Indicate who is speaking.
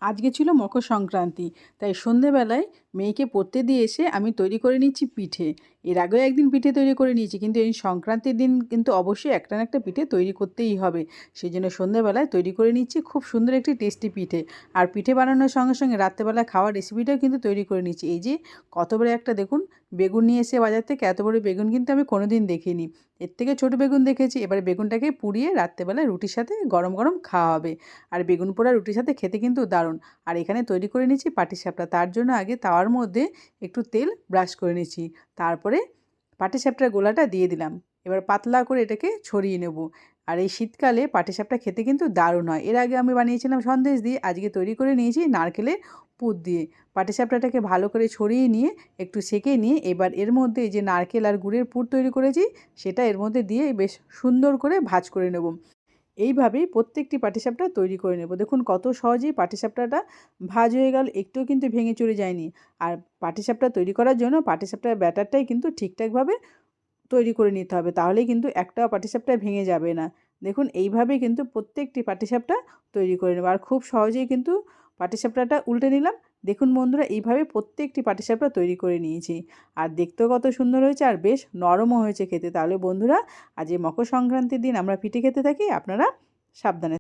Speaker 1: আজকে ছিল মকর সংক্রান্তি, তাই সন্ধেবেলায় মেয়েকে পড়তে দিয়ে এসে আমি তৈরি করে নিচ্ছি পিঠে। এর আগেও একদিন পিঠে তৈরি করে নিয়েছি, কিন্তু এই সংক্রান্তির দিন কিন্তু অবশ্যই একটা না একটা পিঠে তৈরি করতেই হবে। সেই জন্য সন্ধেবেলায় তৈরি করে নিচ্ছি খুব সুন্দর একটি টেস্টি পিঠে। আর পিঠে বানানোর সঙ্গে সঙ্গে রাত্রেবেলা খাওয়ার রেসিপিটাও কিন্তু তৈরি করে নিচ্ছি। এই যে কত বড় একটা দেখুন বেগুন নিয়ে এসে বাজার থেকে, এত বড় বেগুন কিন্তু আমি কোনোদিন দেখিনি। এর থেকে ছোট বেগুন দেখেছি। এবারে বেগুনটাকে পুড়িয়ে রাত্রেবেলায় রুটির সাথে গরম গরম খাওয়া হবে। আর বেগুন পোড়া রুটির সাথে খেতে কিন্তু দারুণ। আর এখানে তৈরি করে নিচ্ছি পাটিসাপটা। তার জন্য আগে তাওয়ার মধ্যে একটু তেল ব্রাশ করে নিচ্ছি, তারপরে পাটিসাপটার গোলাটা দিয়ে দিলাম। এবার পাতলা করে এটাকে ছড়িয়ে নেব। আর এই শীতকালে পাটিসাপটা খেতে কিন্তু দারুণ হয়। এর আগে আমি বানিয়েছিলাম সন্দেশ দিয়ে, আজকে তৈরি করে নিয়েছি নারকেলের পুর দিয়ে। পাটিসাপটাটাকে ভালো করে ছড়িয়ে নিয়ে একটু সেঁকে নিয়ে এবার এর মধ্যে যে নারকেল আর গুড়ের পুর তৈরি করেছি সেটা এর মধ্যে দিয়ে বেশ সুন্দর করে ভাজ করে নেব। এইভাবেই প্রত্যেকটি পাটিসাপটা তৈরি করে নেব। দেখুন কত সহজেই পাটিসাপটাটা ভাজ হয়ে গেল, একটুও কিন্তু ভেঙে চুরে যায়নি। আর পাটিসাপটা তৈরি করার জন্য পাটিসাপটার ব্যাটারটাই কিন্তু ঠিকঠাকভাবে তৈরি করে নিতে হবে, তাহলেই কিন্তু একটাও পাটিসাপটা ভেঙে যাবে না। দেখুন এইভাবেই কিন্তু প্রত্যেকটি পাটিসাপটা তৈরি করে নেব। আর খুব সহজেই কিন্তু পাটিসাপটাটা উল্টে নিলাম। দেখুন বন্ধুরা, এইভাবে প্রত্যেকটি পাটিসাপটা তৈরি করে নিয়েছি। আর দেখতেও কত সুন্দর হয়েছে, আর বেশ নরমও হয়েছে খেতে। তাহলে বন্ধুরা, আজ এই মকর সংক্রান্তির দিন আমরা পিঠে খেতে থাকি, আপনারা সাবধানে